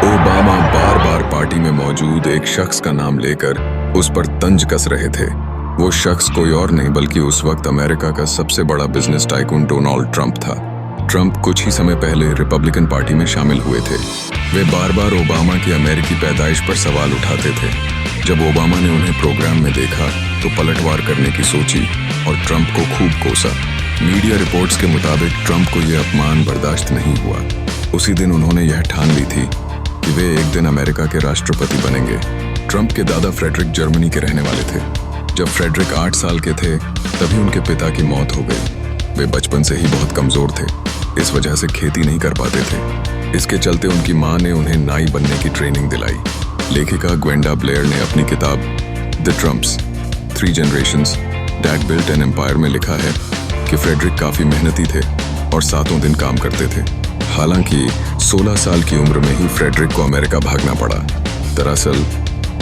Obama बार बार party में मौजूद एक शख्स का नाम लेकर उस पर तंज कस रहे थे। वो शख्स कोई और नहीं बल्कि उस वक्त अमेरिका का सबसे बड़ा बिजनेस टाइकून डोनाल्ड ट्रंप था। ट्रंप कुछ ही समय पहले रिपब्लिकन पार्टी में शामिल हुए थे। वे बार बार ओबामा की अमेरिकी पैदाइश पर सवाल उठाते थे। जब ओबामा ने उन्हें प्रोग्राम में देखा तो पलटवार करने की सोची और ट्रंप को खूब कोसा। मीडिया रिपोर्ट्स के मुताबिक ट्रंप को यह अपमान बर्दाश्त नहीं हुआ। उसी दिन उन्होंने यह ठान ली थी कि वे एक दिन अमेरिका के राष्ट्रपति बनेंगे। ट्रंप के दादा फ्रेडरिक जर्मनी के रहने वाले थे। जब फ्रेडरिक 8 साल के थे तभी उनके पिता की मौत हो गई। वे बचपन से ही बहुत कमजोर थे, इस वजह से खेती नहीं कर पाते थे। इसके चलते उनकी माँ ने उन्हें नाई बनने की ट्रेनिंग दिलाई। लेखिका ग्वेंडा ब्लेयर ने अपनी किताब the Trumps 3 generations that built an empire में लिखा है कि फ्रेडरिक काफी मेहनती थे और सातों दिन काम करते थे। हालांकि 16 साल की उम्र में ही फ्रेडरिक को अमेरिका भागना पड़ा। दरअसल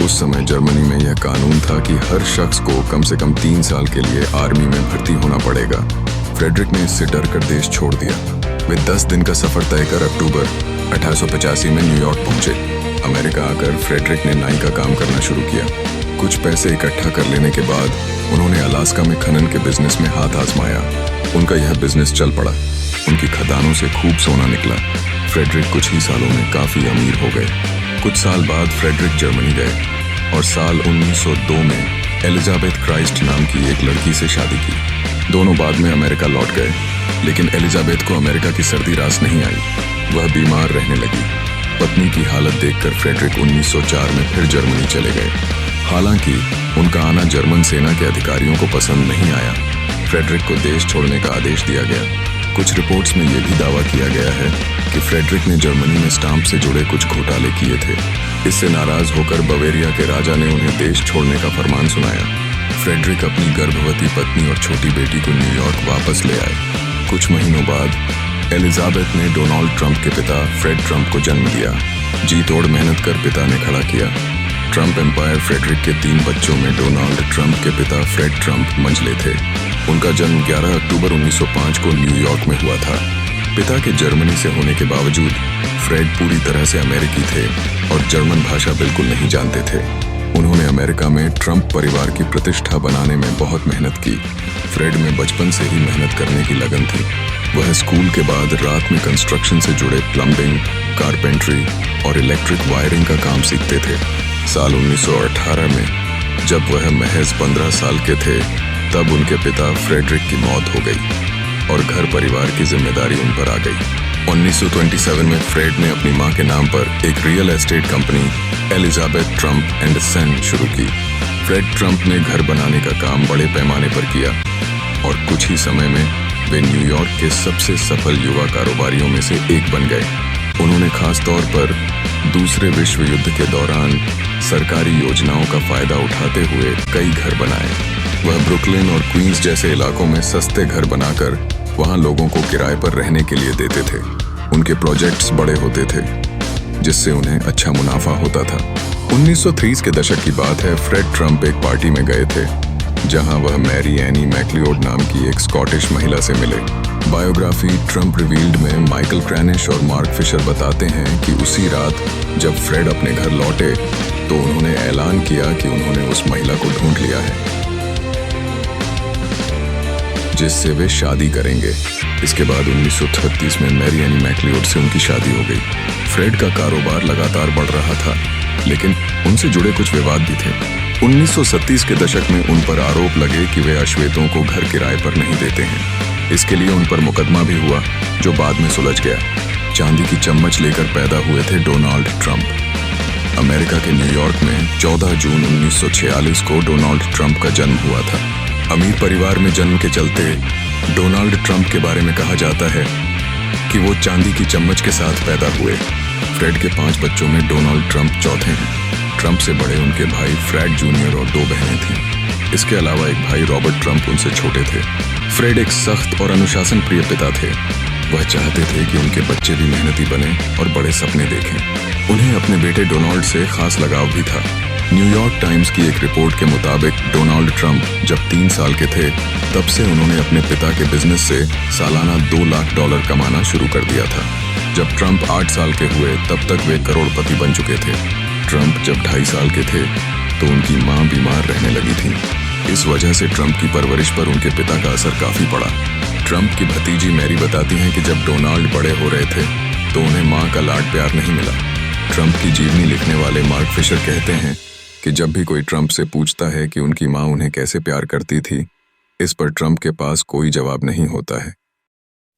उस समय जर्मनी में यह कानून था कि हर शख्स को कम से कम 3 साल के लिए आर्मी में भर्ती होना पड़ेगा। फ्रेडरिक ने इससे डर कर देश छोड़ दिया। वे 10 दिन का सफर तय कर अक्टूबर 1885 में न्यूयॉर्क पहुंचे। अमेरिका आकर फ्रेडरिक ने नाई का काम करना शुरू किया। कुछ पैसे इकट्ठा कर लेने के बाद उन्होंने अलास्का में खनन के बिजनेस में हाथ आजमाया। उनका यह बिजनेस चल पड़ा। उनकी खदानों से खूब सोना निकला। फ्रेडरिक कुछ ही सालों में काफी अमीर हो गए। कुछ साल बाद फ्रेडरिक जर्मनी गए और साल 1902 में एलिजाबेथ क्राइस्ट नाम की एक लड़की से शादी की। दोनों बाद में अमेरिका लौट गए, लेकिन एलिजाबेथ को अमेरिका की सर्दी रास नहीं आई। वह बीमार रहने लगी। पत्नी की हालत देखकर फ्रेडरिक 1904 में फिर जर्मनी चले गए। हालांकि उनका आना जर्मन सेना के अधिकारियों को पसंद नहीं आया। फ्रेडरिक को देश छोड़ने का आदेश दिया गया। कुछ रिपोर्ट्स में यह भी दावा किया गया है कि फ्रेडरिक ने जर्मनी में स्टाम्प से जुड़े कुछ घोटाले किए थे। इससे नाराज होकर बवेरिया के राजा ने उन्हें देश छोड़ने का फरमान सुनाया। फ्रेडरिक अपनी गर्भवती पत्नी और छोटी बेटी को न्यूयॉर्क वापस ले आए। कुछ महीनों बाद एलिजाबेथ ने डोनाल्ड ट्रंप के पिता फ्रेड ट्रंप को जन्म दिया। जी तोड़ मेहनत कर पिता ने खड़ा किया। ट्रंप एम्पायर फ्रेडरिक के 3 बच्चों में डोनाल्ड ट्रंप के पिता फ्रेड ट्रंप मंझले थे। उनका जन्म 11 अक्टूबर 1905 को न्यूयॉर्क में हुआ था। पिता के जर्मनी से होने के बावजूद फ्रेड पूरी तरह से अमेरिकी थे और जर्मन भाषा बिल्कुल नहीं जानते थे। उन्होंने अमेरिका में ट्रंप परिवार की प्रतिष्ठा बनाने में बहुत मेहनत की। फ्रेड में बचपन से ही मेहनत करने की लगन थी। वह स्कूल के बाद रात में कंस्ट्रक्शन से जुड़े प्लम्बिंग, कारपेंट्री और इलेक्ट्रिक वायरिंग का काम सीखते थे। साल 1918 में जब वह महज 15 साल के थे तब उनके पिता फ्रेडरिक की मौत हो गई और घर परिवार की जिम्मेदारी उन पर आ गई। 1927 में फ्रेड ने अपनी मां के नाम पर एक real estate company Elizabeth Trump and son शुरू की। फ्रेड ट्रंप ने घर बनाने का काम बड़े पैमाने पर किया और कुछ ही समय में वे न्यूयॉर्क के सबसे सफल युवा कारोबारियों में से एक बन गए। उन्होंने खास तौर पर दूसरे विश्व युद्ध के दौरान सरकारी योजनाओं का फायदा उठाते हुए कई घर बनाए। वह ब्रुकलिन और क्वींस जैसे इलाकों में सस्ते घर बनाकर वहां लोगों को किराए पर रहने के लिए देते थे। उनके प्रोजेक्ट्स बड़े होते थे जिससे उन्हें अच्छा मुनाफा होता था। 1930 के दशक की बात है। फ्रेड ट्रंप एक पार्टी में गए थे जहां वह मैरी एनी मैक्लियोड नाम की एक स्कॉटिश महिला से मिले। बायोग्राफी ट्रंप रिवील्ड में माइकल क्रैनिश और मार्क फिशर बताते हैं कि उसी रात जब फ्रेड अपने घर लौटे तो उन्होंने ऐलान किया कि उन्होंने उस महिला को ढूंढ लिया है जिससे वे शादी करेंगे। इसके बाद 1936 में मैरी एनी मैक्लियोड से उनकी शादी हो गई। फ्रेड का कारोबार लगातार बढ़ रहा था, लेकिन उनसे जुड़े कुछ विवाद भी थे। 1930 के दशक में उन पर आरोप लगे कि वे अश्वेतों को घर किराए पर नहीं देते हैं। इसके लिए उन पर मुकदमा भी हुआ जो बाद में सुलझ गया। चांदी की चम्मच लेकर पैदा हुए थे डोनाल्ड ट्रंप। अमेरिका के न्यूयॉर्क में 14 जून 1946 को डोनाल्ड ट्रंप का जन्म हुआ था। अमीर परिवार में जन्म के चलते डोनाल्ड ट्रंप के बारे में कहा जाता है कि वो चांदी की चम्मच के साथ पैदा हुए। फ्रेड के 5 बच्चों में डोनाल्ड ट्रंप चौथे हैं। ट्रंप से बड़े उनके भाई फ्रेड जूनियर और 2 बहनें थीं। इसके अलावा एक भाई रॉबर्ट ट्रंप उनसे छोटे थे। फ्रेड एक सख्त और अनुशासन प्रिय पिता थे। वह चाहते थे कि उनके बच्चे भी मेहनती बने और बड़े सपने देखें। उन्हें अपने बेटे डोनाल्ड से खास लगाव भी था। न्यूयॉर्क टाइम्स की एक रिपोर्ट के मुताबिक डोनाल्ड ट्रंप जब 3 साल के थे तब से उन्होंने अपने पिता के बिजनेस से सालाना $2 लाख कमाना शुरू कर दिया था। जब ट्रंप 8 साल के हुए तब तक वे करोड़पति बन चुके थे। ट्रंप जब 2.5 साल के थे तो उनकी मां बीमार रहने लगी थी। इस वजह से ट्रंप की परवरिश पर उनके पिता का असर काफी पड़ा। ट्रंप की भतीजी मैरी बताती हैं कि जब डोनाल्ड बड़े हो रहे थे तो उन्हें मां का लाड प्यार नहीं मिला। ट्रंप की जीवनी लिखने वाले मार्क फिशर कहते हैं कि जब भी कोई ट्रंप से पूछता है कि उनकी मां उन्हें कैसे प्यार करती थी, इस पर ट्रंप के पास कोई जवाब नहीं होता है।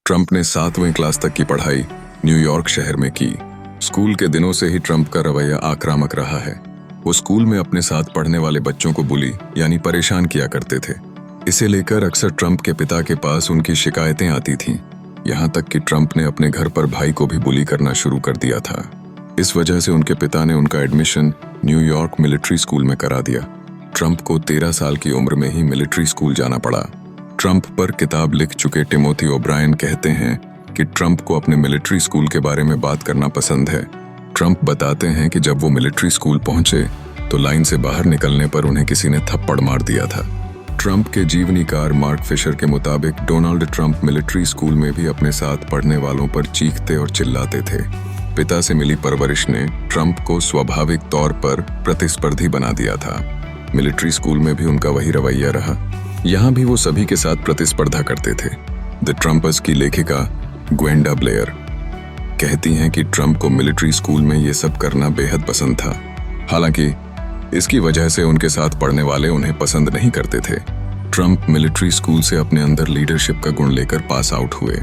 ट्रंप ने 7वीं क्लास तक की पढ़ाई न्यूयॉर्क शहर में की। स्कूल के दिनों से ही ट्रंप का रवैया आक्रामक रहा है। वो स्कूल में अपने साथ पढ़ने वाले बच्चों को बुली यानी परेशान किया करते थे। इसे लेकर अक्सर ट्रंप के पिता के पास उनकी शिकायतें आती थीं। यहाँ तक कि ट्रंप ने अपने घर पर भाई को भी बुली करना शुरू कर दिया था। इस वजह से उनके पिता ने उनका एडमिशन न्यूयॉर्क मिलिट्री स्कूल में करा दिया। ट्रंप को 13 साल की उम्र में ही मिलिट्री स्कूल जाना पड़ा। ट्रंप पर किताब लिख चुके टिमोथी ओब्रायन कहते हैं कि ट्रंप को अपने मिलिट्री स्कूल के बारे में बात करना पसंद है। ट्रंप बताते हैं कि जब वो मिलिट्री स्कूल पहुंचे तो लाइन से बाहर निकलने पर उन्हें किसी ने थप्पड़ मार दिया था। ट्रंप के जीवनीकार मार्क फिशर के मुताबिक डोनाल्ड ट्रंप मिलिट्री स्कूल में भी अपने साथ पढ़ने वालों पर चीखते और चिल्लाते थे। पिता से मिली परवरिश ने ट्रंप को स्वाभाविक तौर पर प्रतिस्पर्धी बना दिया था। मिलिट्री स्कूल में भी उनका वही रवैया रहा। यहाँ भी वो सभी के साथ प्रतिस्पर्धा करते थे। द ट्रंपर्स की लेखिका ग्वेंडा ब्लेयर कहती हैं कि ट्रंप को मिलिट्री स्कूल में ये सब करना बेहद पसंद था। हालांकि इसकी वजह से उनके साथ पढ़ने वाले उन्हें पसंद नहीं करते थे। ट्रंप मिलिट्री स्कूल से अपने अंदर लीडरशिप का गुण लेकर पास आउट हुए।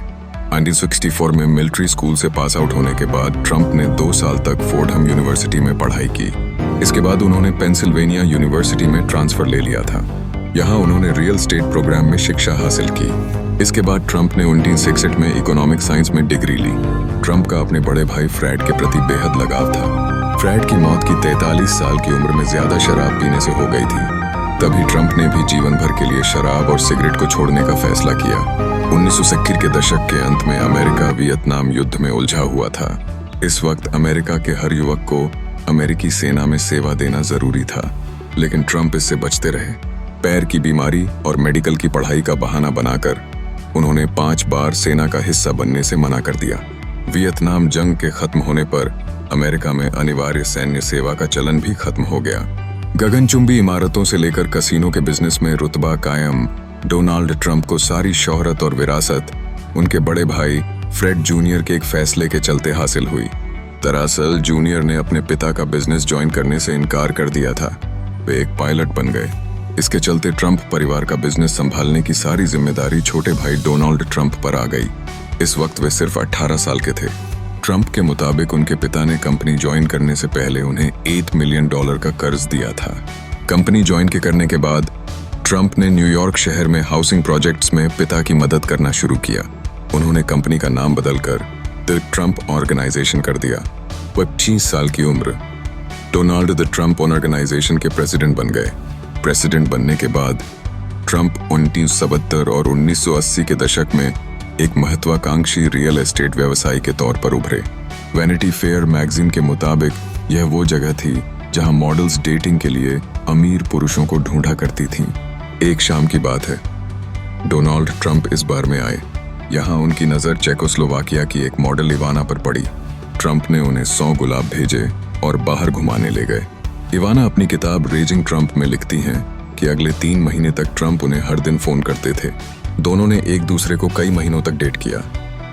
1964 में मिलिट्री स्कूल से पास आउट होने के बाद ट्रंप ने 2 साल तक फोर्डहम यूनिवर्सिटी में पढ़ाई की। इसके बाद उन्होंने पेंसिल्वेनिया यूनिवर्सिटी में ट्रांसफर ले लिया था। यहाँ उन्होंने रियल एस्टेट प्रोग्राम में शिक्षा हासिल की। इसके बाद ट्रंप ने 1966 में इकोनॉमिक साइंस में डिग्री ली। ट्रंप का अपने बड़े भाई फ्रेड के प्रति बेहद लगाव था। फ्रेड की मौत की 43 साल की उम्र में ज्यादा शराब पीने से हो गई थी। तभी ट्रंप ने भी जीवन भर के लिए शराब और सिगरेट को छोड़ने का फैसला किया। 1970 के दशक के अंत में अमेरिका वियतनाम युद्ध में उलझा हुआ था। इस वक्त अमेरिका के हर युवक को अमेरिकी सेना में सेवा देना जरूरी था, लेकिन ट्रंप इससे बचते रहे। पैर की बीमारी और मेडिकल की पढ़ाई का बहाना बनाकर उन्होंने 5 बार सेना का हिस्सा बनने से मना कर दिया। वियतनाम जंग के खत्म होने पर अमेरिका में अनिवार्य सैन्य सेवा का चलन भी खत्म हो गया। गगनचुंबी इमारतों से लेकर कसीनो के बिजनेस में रुतबा कायम डोनाल्ड ट्रंप को सारी शोहरत और विरासत उनके बड़े भाई फ्रेड जूनियर के एक फैसले के चलते हासिल हुई। दरअसल जूनियर ने अपने पिता का बिजनेस ज्वाइन करने से इनकार कर दिया था। वे एक पायलट बन गए। इसके चलते ट्रंप परिवार का बिजनेस संभालने की सारी जिम्मेदारी छोटे भाई डोनाल्ड ट्रंप पर आ गई। इस वक्त वे सिर्फ 18 साल के थे। ट्रंप के मुताबिक उनके पिता ने कंपनी ज्वाइन करने से पहले उन्हें $8 मिलियन का कर्ज दिया था। कंपनी ज्वाइन करने के बाद ट्रंप ने न्यूयॉर्क शहर में हाउसिंग प्रोजेक्ट्स में पिता की मदद करना शुरू किया। उन्होंने कंपनी का नाम बदलकर द ट्रंप ऑर्गेनाइजेशन कर दिया। 25 साल की उम्र डोनाल्ड द ट्रंप ऑर्गेनाइजेशन के प्रेसिडेंट बन गए। प्रेसिडेंट बनने के बाद ट्रंप 1970 और 1980 के दशक में एक महत्वाकांक्षी रियल एस्टेट व्यवसायी के तौर पर उभरे। वैनिटी फेयर मैगजीन के मुताबिक यह वो जगह थी जहां मॉडल्स डेटिंग के लिए अमीर पुरुषों को ढूंढा करती थीं। एक शाम की बात है, डोनाल्ड ट्रंप इस बार में आए। यहाँ उनकी नज़र चेकोस्लोवाकिया की एक मॉडल इवाना पर पड़ी। ट्रंप ने उन्हें 100 गुलाब भेजे और बाहर घुमाने ले गए। इवाना अपनी किताब रेजिंग ट्रंप में लिखती हैं कि अगले 3 महीने तक ट्रंप उन्हें हर दिन फोन करते थे। दोनों ने एक दूसरे को कई महीनों तक डेट किया।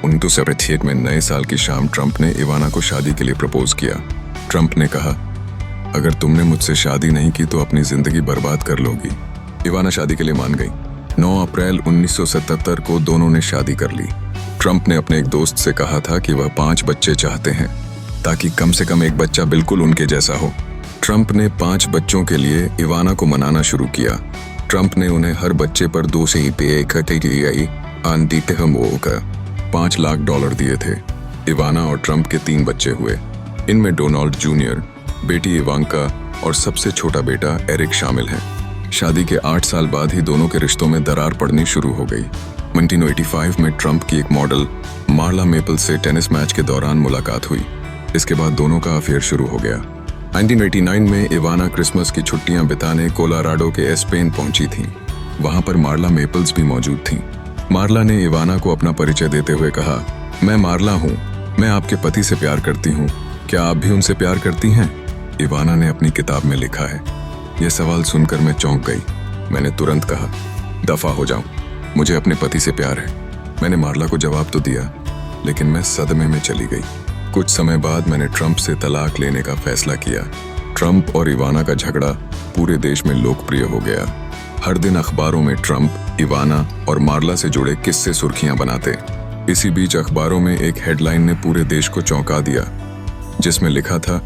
1978 में नए साल की शाम ट्रंप ने इवाना को शादी के लिए प्रपोज किया। ट्रंप ने कहा, अगर तुमने मुझसे शादी नहीं की तो अपनी जिंदगी बर्बाद कर लोगी। इवाना शादी के लिए मान गई। 9 अप्रैल 1977 को दोनों ने शादी कर ली। ट्रंप ने अपने एक दोस्त से कहा था कि वह 5 बच्चे चाहते हैं ताकि कम से कम एक बच्चा बिल्कुल उनके जैसा हो। ट्रंप ने 5 बच्चों के लिए इवाना को मनाना शुरू किया। ट्रंप ने उन्हें हर बच्चे पर $5 लाख दिए थे। इवाना और ट्रंप के 3 बच्चे हुए। इनमें डोनाल्ड जूनियर, बेटी इवांका और सबसे छोटा बेटा एरिक शामिल हैं। शादी के 8 साल बाद ही दोनों के रिश्तों में दरार पड़नी शुरू हो गई। 1985 में ट्रंप की एक मॉडल मार्ला मेपल से टेनिस मैच के दौरान मुलाकात हुई। इसके बाद दोनों का अफेयर शुरू हो गया। 1989 में इवाना क्रिसमस की छुट्टियां बिताने कोलोराडो के एस्पेन पहुंची थीं। वहां पर मार्ला मेपल्स भी मौजूद थीं। मार्ला ने इवाना को अपना परिचय देते हुए कहा, मैं मार्ला हूं, मैं आपके पति से प्यार करती हूँ, क्या आप भी उनसे प्यार करती हैं? इवाना ने अपनी किताब में लिखा है। यह सवाल सुनकर मैं चौंक गई। मैंने तुरंत कहा, दफा हो जाऊं, मुझे अपने पति से प्यार है। मैंने मार्ला को जवाब तो दिया, लेकिन मैं सदमे में चली गई। कुछ समय बाद मैंने ट्रंप से तलाक लेने का फैसला किया। ट्रंप और इवाना का झगड़ा पूरे देश में लोकप्रिय हो गया। हर दिन अखबारों में ट्रंप, इवाना और मार्ला से जुड़े किस्से सुर्खियां बनाते। इसी बीच अखबारों में एक हेडलाइन ने पूरे देश को चौंका दिया, जिसमें लिखा था,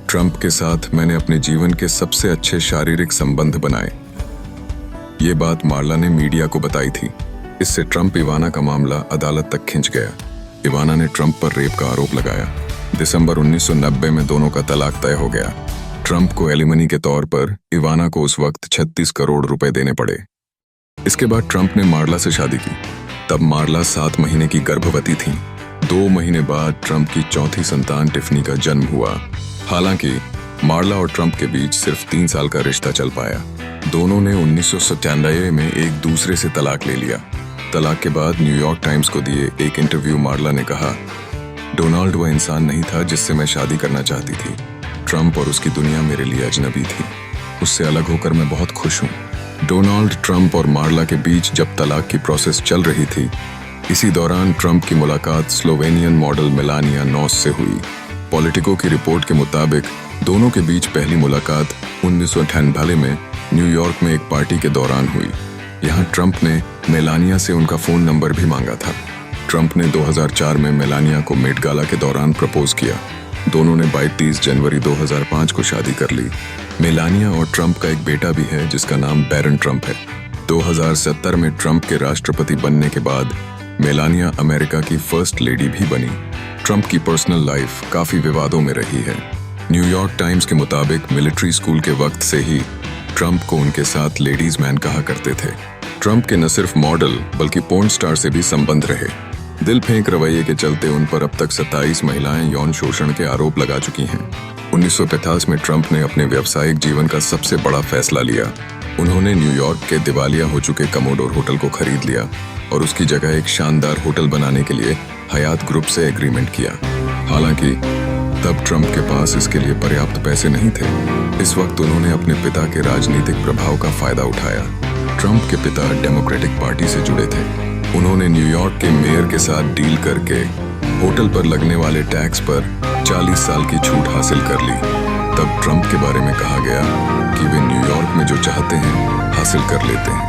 ट्रंप के साथ मैंने अपने जीवन के सबसे अच्छे शारीरिक संबंध बनाए। ये बात मार्ला ने मीडिया को बताई थी। इससे ट्रंप इवाना का मामला अदालत तक खिंच गया। इवाना ने ट्रंप पर रेप का आरोप लगाया। दिसंबर 1990 में दोनों का तलाक तय हो गया। ट्रंप को एलिमनी के तौर पर इवाना को उस वक्त 36 करोड़ रुपए देने पड़े। इसके बाद ट्रंप ने मार्ला से शादी की। तब मार्ला 7 महीने की गर्भवती थी। 2 महीने बाद ट्रंप की चौथी संतान टिफनी का जन्म हुआ। हालांकि मार्ला और ट्रंप के बीच सिर्फ 3 साल का रिश्ता चल पाया। दोनों ने 1997 में एक दूसरे से तलाक ले लिया। तलाक के बाद न्यूयॉर्क टाइम्स को दिए एक इंटरव्यू मार्ला ने कहा, डोनाल्ड वह इंसान नहीं था जिससे मैं शादी करना चाहती थी। ट्रंप और उसकी दुनिया मेरे लिए अजनबी थी। उससे अलग होकर मैं बहुत खुश हूँ। डोनाल्ड ट्रंप और मार्ला के बीच जब तलाक की प्रोसेस चल रही थी, इसी दौरान ट्रंप की मुलाकात स्लोवेनियन मॉडल मेलानिया नॉस से हुई। पॉलिटिको की रिपोर्ट के मुताबिक दोनों के बीच पहली मुलाकात 1998 में न्यूयॉर्क में एक पार्टी के दौरान हुई। यहाँ ट्रंप ने मेलानिया से उनका फोन नंबर भी मांगा था। ट्रंप ने 2004 में मेलानिया को मेट गाला के दौरान प्रपोज किया। दोनों ने 22 जनवरी 2005 को शादी कर ली। मेलानिया और ट्रंप का एक बेटा भी है जिसका नाम बैरन ट्रंप है। 2070 में ट्रंप के राष्ट्रपति बनने के बाद मेलानिया अमेरिका की फर्स्ट लेडी भी बनी। ट्रंप की पर्सनल लाइफ काफी विवादों में रही है। न्यूयॉर्क टाइम्स के मुताबिक मिलिट्री स्कूल के वक्त से ही ट्रंप को उनके साथ लेडीज मैन कहा करते थे। ट्रंप के न सिर्फ मॉडल बल्कि पोर्न स्टार से भी संबंध रहे। दिल फेंक रवैये के चलते उन पर अब तक 27 महिलाएं यौन शोषण के आरोप लगा चुकी हैं। 1950 में ट्रंप ने अपने व्यावसायिक जीवन का सबसे बड़ा फैसला लिया। उन्होंने न्यूयॉर्क के दिवालिया हो चुके कमोडोर होटल को खरीद लिया और उसकी जगह एक शानदार होटल बनाने के लिए हयात ग्रुप से एग्रीमेंट किया। हालांकि तब ट्रंप के पास इसके लिए पर्याप्त पैसे नहीं थे। इस वक्त उन्होंने अपने पिता के राजनीतिक प्रभाव का फायदा उठाया। ट्रंप के पिता डेमोक्रेटिक पार्टी से जुड़े थे। उन्होंने न्यूयॉर्क के मेयर के साथ डील करके होटल पर लगने वाले टैक्स पर 40 साल की छूट हासिल कर ली। तब ट्रंप के बारे में कहा गया कि वे न्यूयॉर्क में जो चाहते हैं हासिल कर लेते हैं।